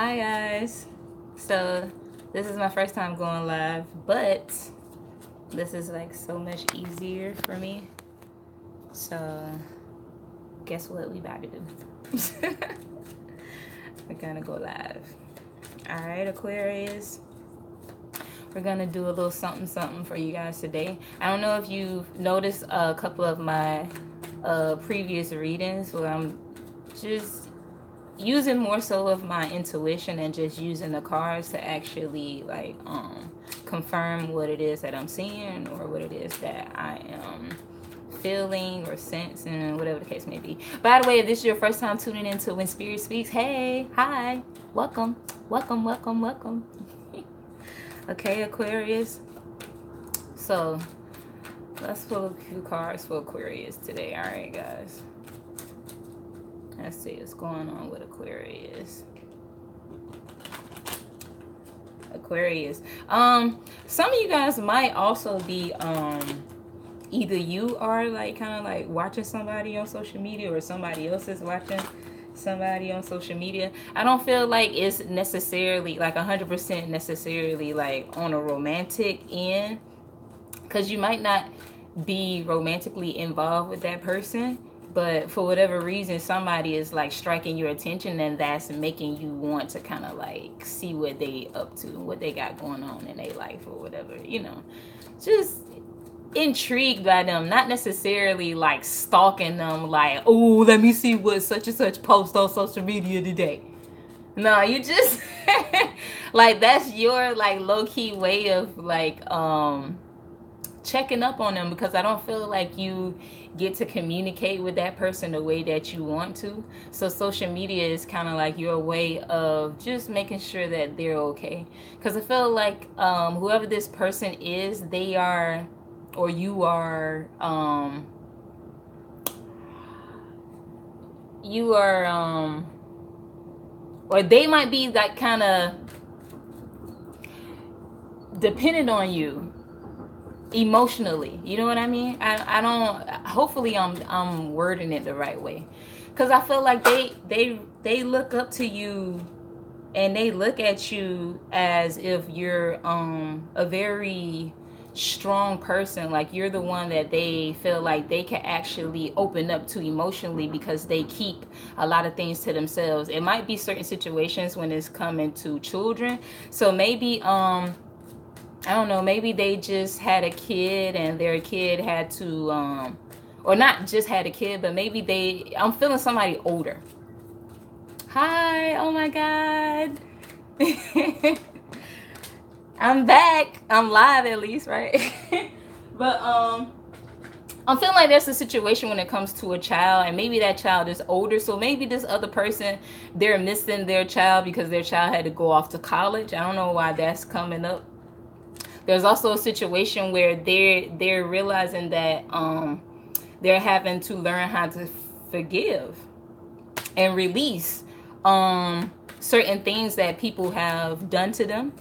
Hi guys. So this is my first time going live, but this is like so much easier for me. So guess what we about to do? We're gonna go live. Alright, Aquarius. We're gonna do a little something for you guys today. I don't know if you've noticed a couple of my previous readings where I'm just using more so of my intuition and just using the cards to actually like confirm what it is that I'm seeing or what it is that I am feeling or sensing, whatever the case may be. By the way, if this is your first time tuning into When Spirit Speaks, hey, hi, welcome. Okay, Aquarius. So let's pull a few cards for Aquarius today. All right, guys. Let's see what's going on with Aquarius. Aquarius. Some of you guys might also be either you are like kind of like watching somebody on social media or somebody else is watching somebody on social media. I don't feel like it's necessarily like 100% necessarily like on a romantic end, because you might not be romantically involved with that person, but for whatever reason somebody is like striking your attention, and that's making you want to kind of like see what they up to, what they got going on in their life or whatever, you know, just intrigued by them, not necessarily like stalking them like, oh, let me see what such and such post on social media today. No, you just like that's your like low-key way of like checking up on them, because I don't feel like you get to communicate with that person the way that you want to. So social media is kind of like your way of just making sure that they're okay, because I feel like whoever this person is, they are, or you are or they might be like kind of dependent on you emotionally, you know what I mean? I don't, hopefully I'm wording it the right way, because I feel like they look up to you and they look at you as if you're a very strong person, like you're the one that they feel like they can actually open up to emotionally, because they keep a lot of things to themselves. It might be certain situations when it's coming to children, so maybe I don't know, maybe they just had a kid and their kid had to or not just had a kid, but maybe I'm feeling somebody older. Hi, oh my god. I'm back. I'm live at least, right? But I'm feeling like there's a situation when it comes to a child, and maybe that child is older, so maybe this other person, they're missing their child because their child had to go off to college. I don't know why that's coming up. There's also a situation where they're realizing that they're having to learn how to forgive and release certain things that people have done to them,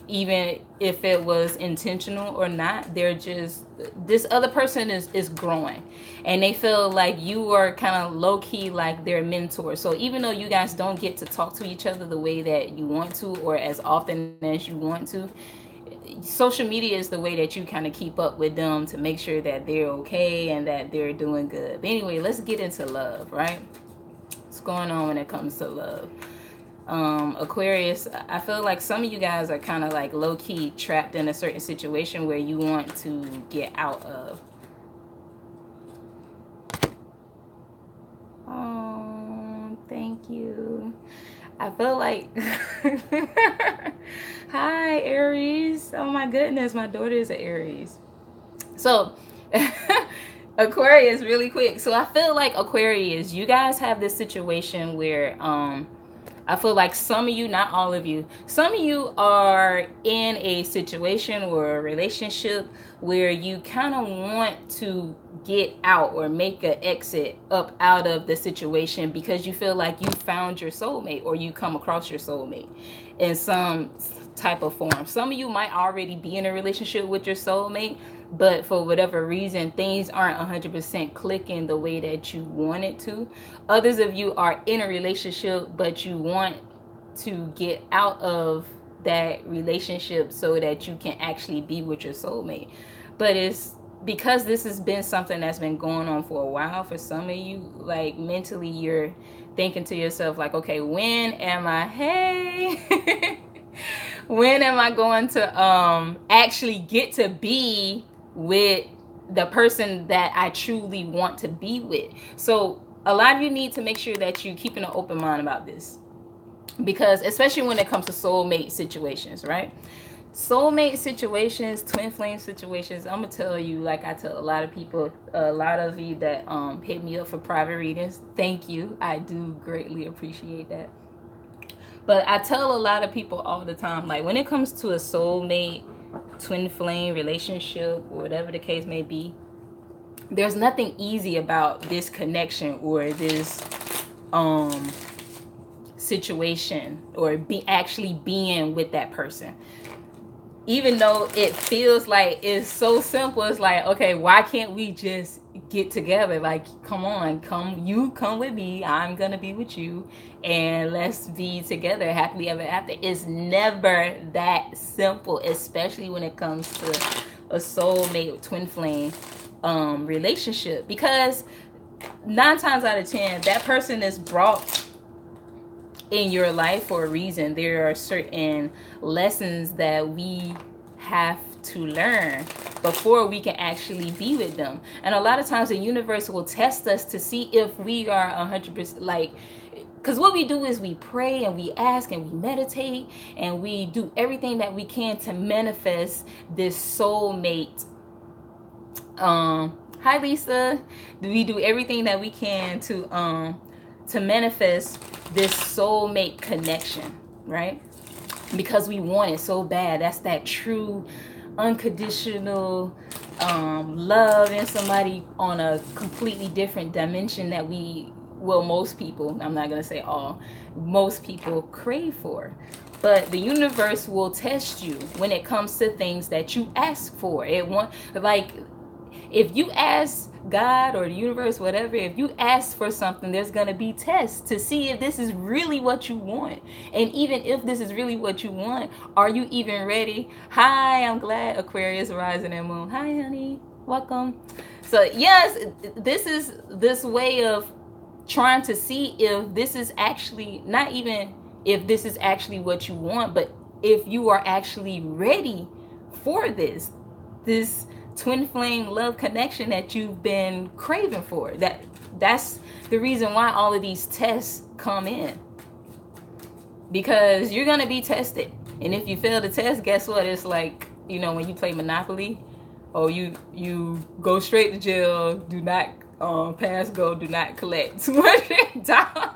even if it was intentional or not. They're just, this other person is growing, and they feel like you are kind of low-key like their mentor. So even though you guys don't get to talk to each other the way that you want to or as often as you want to, social media is the way that you kind of keep up with them to make sure that they're okay and that they're doing good. But anyway, let's get into love, right? What's going on when it comes to love? Aquarius, I feel like some of you guys are kind of like low-key trapped in a certain situation where you want to get out of. Oh, thank you. I feel like hi Aries. Oh my goodness, my daughter is an Aries. So Aquarius, really quick. So I feel like Aquarius, you guys have this situation where I feel like some of you, not all of you, some of you are in a situation or a relationship where you kind of want to get out or make an exit up out of the situation, because you feel like you found your soulmate or you come across your soulmate in some type of form. Some of you might already be in a relationship with your soulmate, but for whatever reason things aren't 100% clicking the way that you want it to. Others of you are in a relationship, but you want to get out of that relationship so that you can actually be with your soulmate. But it's because this has been something that's been going on for a while for some of you, like mentally you're thinking to yourself like, okay, when am I when am I going to actually get to be with the person that I truly want to be with? So a lot of you need to make sure that you're keeping an open mind about this, because especially when it comes to soulmate situations, right? Soulmate situations, twin flame situations, I'm gonna tell you, like I tell a lot of people, a lot of you that hit me up for private readings, thank you, I do greatly appreciate that. But I tell a lot of people all the time, like when it comes to a soulmate, twin flame relationship, or whatever the case may be, there's nothing easy about this connection or this situation, or actually being with that person. Even though it feels like it's so simple, it's like, okay, why can't we just get together? Like, come on, you come with me, I'm gonna be with you, and let's be together happily ever after. It's never that simple, especially when it comes to a soulmate or twin flame relationship, because 9 times out of 10 that person is brought in your life for a reason. There are certain lessons that we have to learn before we can actually be with them. And a lot of times the universe will test us to see if we are 100%, like, because what we do is we pray and we ask and we meditate and we do everything that we can to manifest this soulmate. Hi Lisa. We do everything that we can to manifest this soulmate connection, right? Because we want it so bad. That's that true unconditional love in somebody on a completely different dimension that most people, I'm not gonna say all, most people crave for. But the universe will test you when it comes to things that you ask for. If you ask God or the universe, whatever, if you ask for something, there's going to be tests to see if this is really what you want. And even if this is really what you want, are you even ready? Hi, I'm glad, Aquarius rising and moon. Hi, honey. Welcome. So yes, this is this way of trying to see if this is actually, not even if this is actually what you want, but if you are actually ready for this twin flame love connection that you've been craving for. That's the reason why all of these tests come in, because you're gonna be tested. And if you fail the test, guess what? It's like, you know, when you play Monopoly, or you go straight to jail, do not pass go, do not collect $200.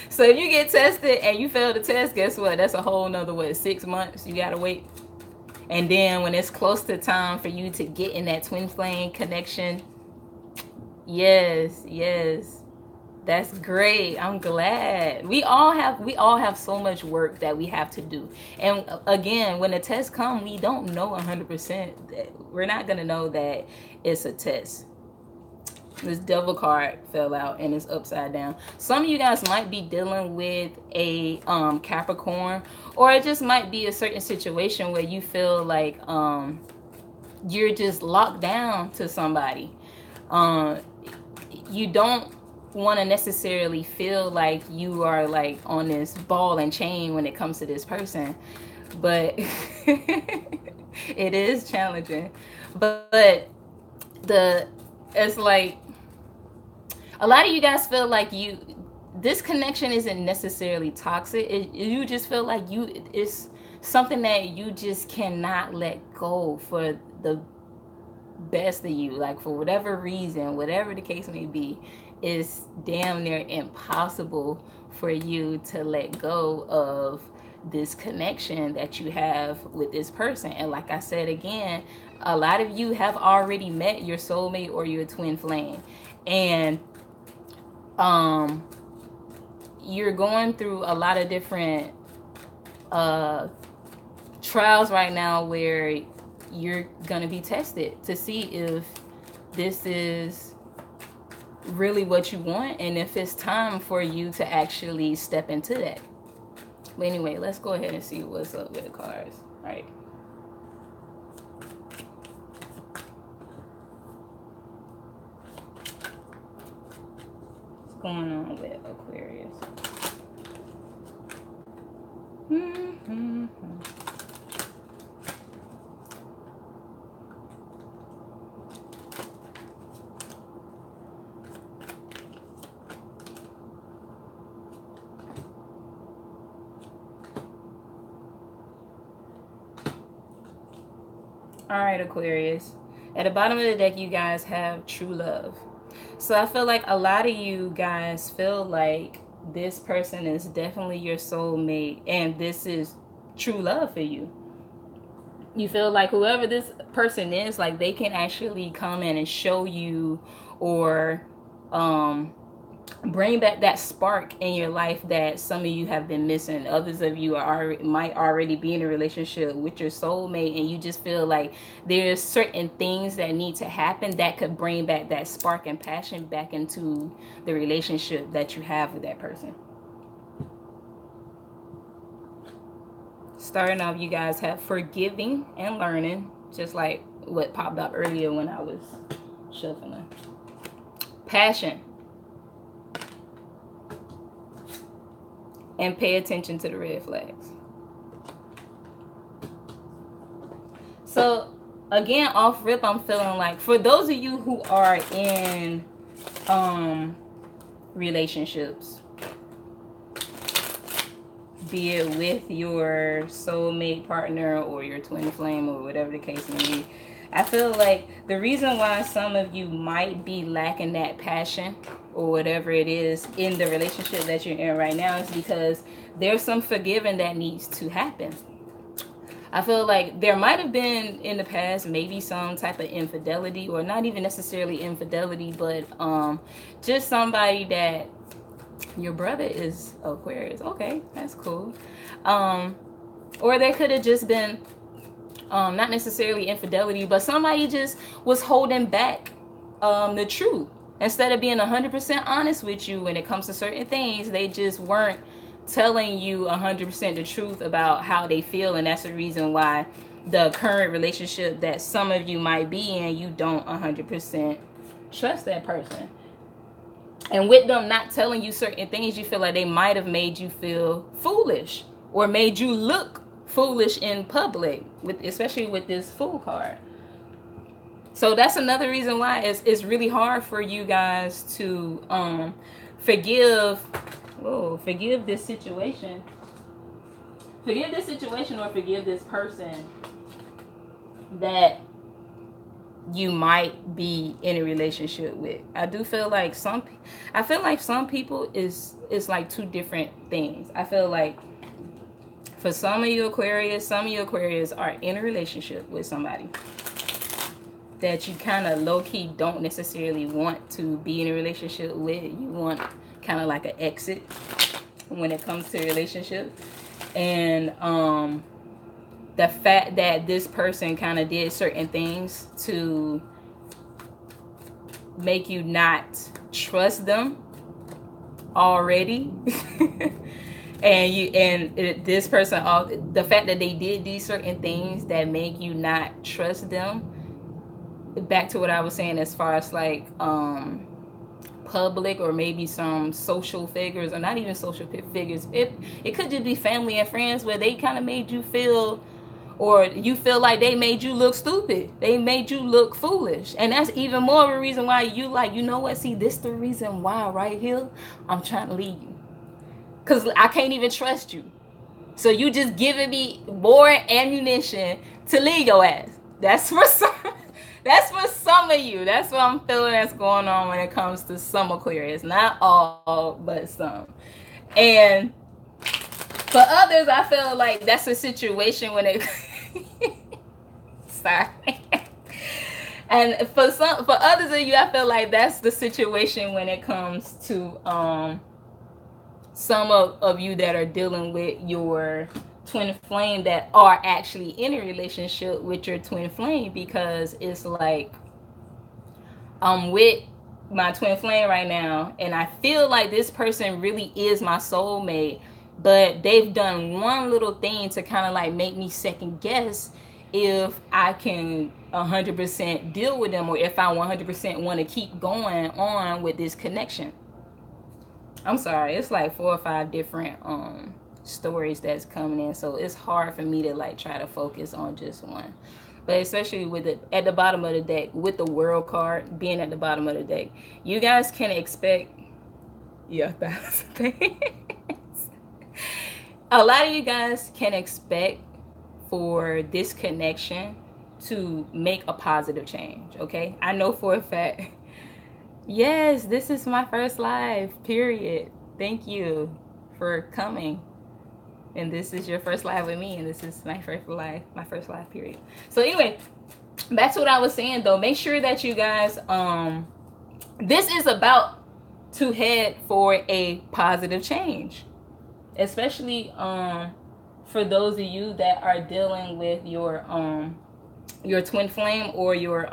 So if you get tested and you fail the test, guess what? That's a whole nother 6 months you gotta wait. And then when it's close to time for you to get in that twin flame connection, yes, that's great. I'm glad. We all have so much work that we have to do. And again, when the tests come, we don't know 100%. We're not gonna know that it's a test. This devil card fell out and it's upside down. Some of you guys might be dealing with a Capricorn, or it just might be a certain situation where you feel like you're just locked down to somebody. You don't want to necessarily feel like you are like on this ball and chain when it comes to this person, but it is challenging. But it's like a lot of you guys feel like this connection isn't necessarily toxic. You just feel like it's something that you just cannot let go for the best of you. Like, for whatever reason, whatever the case may be, it's damn near impossible for you to let go of this connection that you have with this person. And like I said again, a lot of you have already met your soulmate or your twin flame, and you're going through a lot of different trials right now where you're gonna be tested to see if this is really what you want, and if it's time for you to actually step into that. But anyway, let's go ahead and see what's up with the cards. All right. What's going on with Aquarius? All right, Aquarius. At the bottom of the deck, you guys have true love. So I feel like a lot of you guys feel like this person is definitely your soulmate, and this is true love for you. You feel like whoever this person is, like they can actually come in and show you, or bring back that spark in your life that some of you have been missing. Others of you might already be in a relationship with your soulmate, and you just feel like there's certain things that need to happen that could bring back that spark and passion back into the relationship that you have with that person. Starting off, you guys have forgiving and learning, just like what popped up earlier when I was shuffling. Passion. And pay attention to the red flags. So again, off rip, I'm feeling like for those of you who are in relationships, be it with your soulmate partner or your twin flame or whatever the case may be, I feel like the reason why some of you might be lacking that passion or whatever it is in the relationship that you're in right now is because there's some forgiving that needs to happen. I feel like there might have been in the past maybe some type of infidelity, or not even necessarily infidelity, but just somebody that your brother is Aquarius. Okay, that's cool. Or there could have just been not necessarily infidelity, but somebody just was holding back the truth. Instead of being 100% honest with you when it comes to certain things, they just weren't telling you 100% the truth about how they feel. And that's the reason why the current relationship that some of you might be in, you don't 100% trust that person. And with them not telling you certain things, you feel like they might have made you feel foolish or made you look foolish in public, especially with this Fool card. So that's another reason why it's really hard for you guys to forgive this situation. Forgive this situation or forgive this person that you might be in a relationship with. I do feel like some people is like two different things. I feel like for some of you Aquarius are in a relationship with somebody that you kind of low-key don't necessarily want to be in a relationship with. You want kind of like an exit when it comes to a relationship. And the fact that this person kind of did certain things to make you not trust them already. This person, the fact that they did these certain things that make you not trust them, back to what I was saying as far as like public or maybe some social figures, or not even social figures, it could just be family and friends where they kind of made you feel, or you feel like they made you look stupid, they made you look foolish. And that's even more of a reason why you like, you know what, see, this the reason why right here I'm trying to leave you, because I can't even trust you. So you just giving me more ammunition to leave your ass. That's for some of you. That's what I'm feeling that's going on when it comes to some Aquarius. Not all, but some. And for others, I feel like that's a situation when it sorry. And for others of you, I feel like that's the situation when it comes to some of you that are dealing with your twin flame, that are actually in a relationship with your twin flame, because it's like with my twin flame right now, and I feel like this person really is my soulmate, but they've done one little thing to kind of like make me second guess if I can 100% deal with them, or if I 100% want to keep going on with this connection. I'm sorry, it's like 4 or 5 different stories that's coming in, so it's hard for me to like try to focus on just one. But especially with it at the bottom of the deck, with the world card being at the bottom of the deck, you guys can expect, yeah, that's the thing. A lot of you guys can expect for this connection to make a positive change, okay? I know for a fact. Yes, this is my first live, period. Thank you for coming. And this is your first live with me, and this is my first live, period. So anyway, back to what I was saying though. Make sure that you guys, this is about to head for a positive change. Especially for those of you that are dealing with your twin flame or your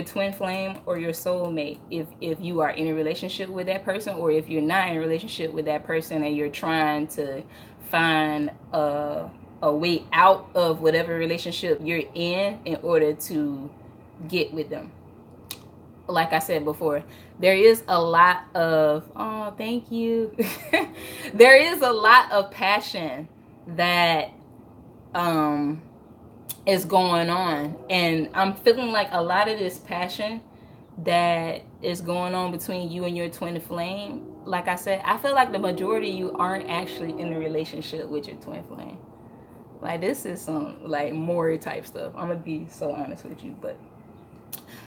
twin flame or your soulmate, if you are in a relationship with that person, or if you're not in a relationship with that person and you're trying to find a way out of whatever relationship you're in order to get with them. Like I said before, there is a lot of, oh, thank you. There is a lot of passion that is going on, and I'm feeling like a lot of this passion that is going on between you and your twin flame, like I said, I feel like the majority of you aren't actually in a relationship with your twin flame. Like, this is some like Maury type stuff. I'm gonna be so honest with you, but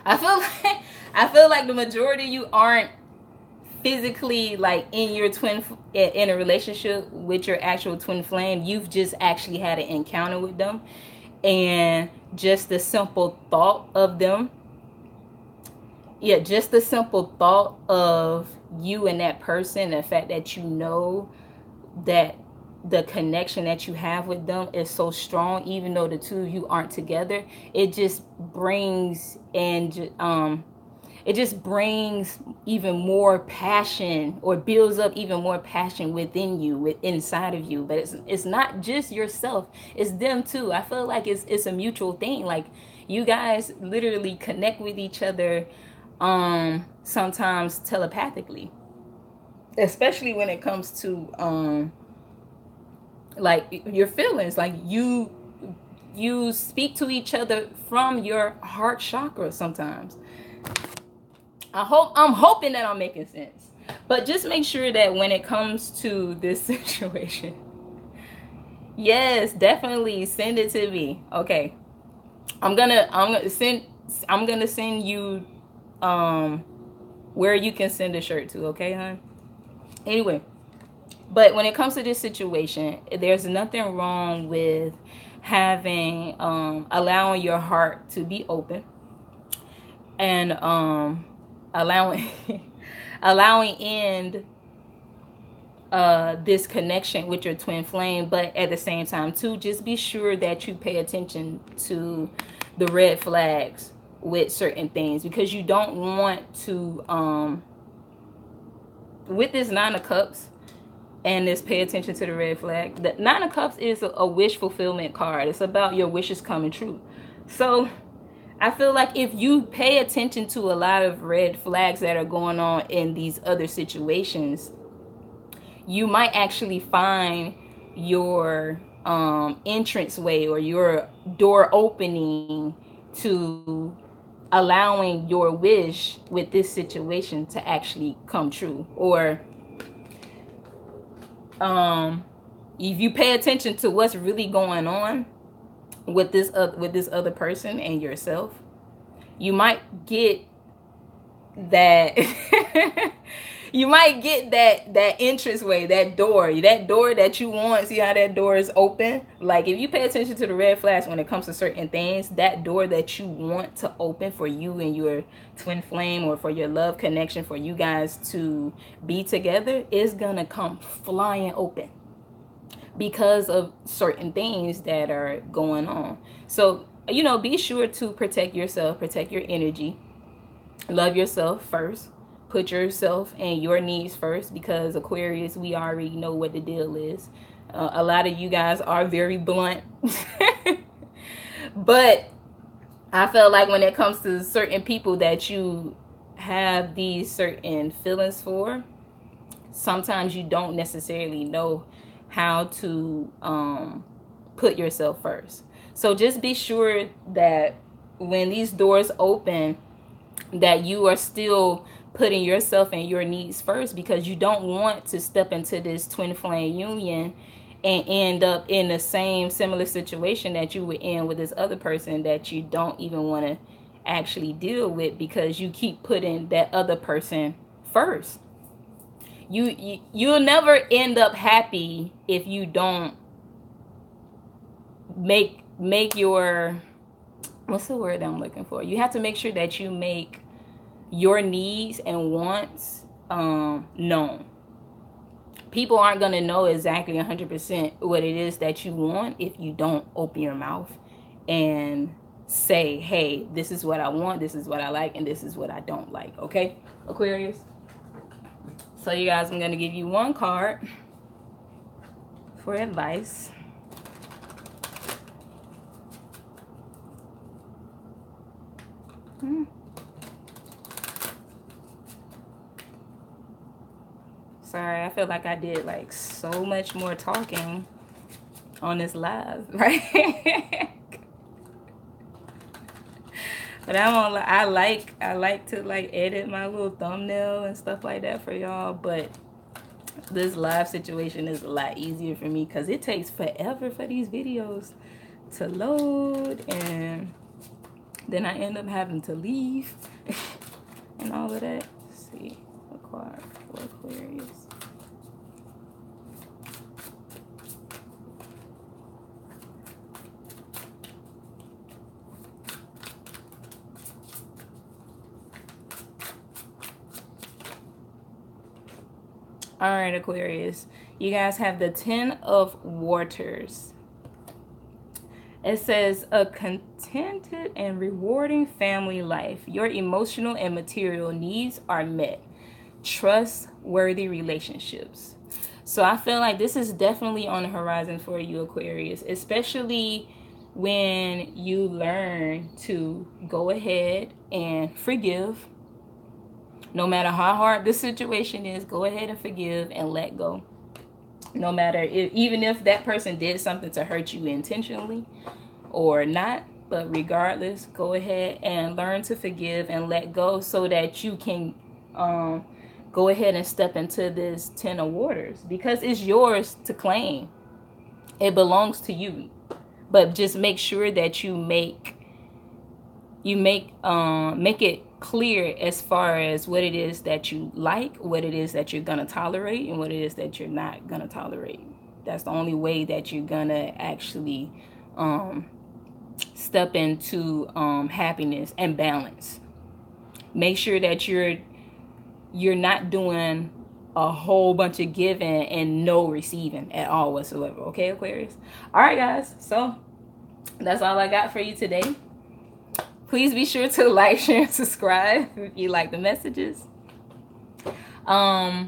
I feel like the majority of you aren't physically like in a relationship with your actual twin flame. You've just actually had an encounter with them, and just the simple thought of them, just the simple thought of you and that person, the fact that you know that the connection that you have with them is so strong, even though the two of you aren't together, it just brings even more passion, or builds up even more passion within you, inside of you. But it's not just yourself, it's them too. I feel like it's a mutual thing. Like, you guys literally connect with each other sometimes telepathically, especially when it comes to like your feelings. Like, you speak to each other from your heart chakra sometimes. I'm hoping that I'm making sense. But just make sure that when it comes to this situation, yes, definitely send it to me. Okay, I'm gonna send you where you can send a shirt to. Okay, hon. Anyway, but when it comes to this situation, there's nothing wrong with having allowing your heart to be open, and allowing in this connection with your twin flame. But at the same time too, just be sure that you pay attention to the red flags with certain things, because you don't want to with this 9 of Cups and this pay attention to the red flag. The 9 of Cups is a wish fulfillment card. It's about your wishes coming true. So I feel like if you pay attention to a lot of red flags that are going on in these other situations, you might actually find your entrance way, or your door opening to allowing your wish with this situation to actually come true. Or if you pay attention to what's really going on with this other person and yourself, you might get that you might get that entranceway, that door that you want. See how that door is open? Like, if you pay attention to the red flags when it comes to certain things, that door that you want to open for you and your twin flame, or for your love connection, for you guys to be together, is gonna come flying open because of certain things that are going on. So you know, be sure to protect yourself, protect your energy, love yourself first, put yourself and your needs first, because Aquarius, we already know what the deal is. A lot of you guys are very blunt. But I feel like when it comes to certain people that you have these certain feelings for, sometimes you don't necessarily know how to put yourself first. So just be sure that when these doors open, that you are still putting yourself and your needs first, because you don't want to step into this twin flame union and end up in the same similar situation that you were in with this other person that you don't even want to actually deal with, because you keep putting that other person first. You'll never end up happy if you don't make your, what's the word I'm looking for? You have to make sure that you make your needs and wants known. People aren't going to know exactly 100% what it is that you want if you don't open your mouth and say, hey, this is what I want, this is what I like, and this is what I don't like. Okay, Aquarius? So you guys, I'm going to give you one card for advice. Sorry, I feel like I did like so much more talking on this live, right? But I like to like edit my little thumbnail and stuff like that for y'all, but this live situation is a lot easier for me because it takes forever for these videos to load, and then I end up having to leave and all of that. Let's see, a card for Aquarius. All right, Aquarius, you guys have the 10 of Waters. It says, a contented and rewarding family life. Your emotional and material needs are met. Trustworthy relationships. So I feel like this is definitely on the horizon for you, Aquarius, especially when you learn to go ahead and forgive. No matter how hard the situation is, go ahead and forgive and let go. No matter if, even if that person did something to hurt you intentionally or not, but regardless, go ahead and learn to forgive and let go so that you can go ahead and step into this 10 of Waters, because it's yours to claim. It belongs to you. But just make sure that you make it clear as far as what it is that you like, what it is that you're gonna tolerate, and what it is that you're not gonna tolerate. That's the only way that you're gonna actually step into happiness and balance. Make sure that you're not doing a whole bunch of giving and no receiving at all whatsoever. Okay, Aquarius? All right, guys. So that's all I got for you today. Please be sure to like, share, and subscribe if you like the messages. I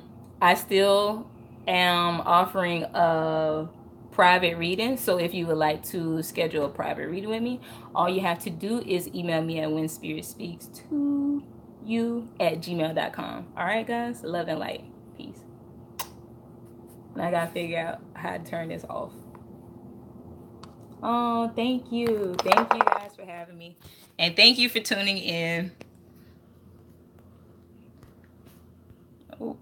still am offering a private reading. So if you would like to schedule a private reading with me, all you have to do is email me at whenspiritspeaks2you@gmail.com. All right, guys? Love and light. Peace. And I got to figure out how to turn this off. Oh, thank you. Thank you guys for having me. And thank you for tuning in. Oh.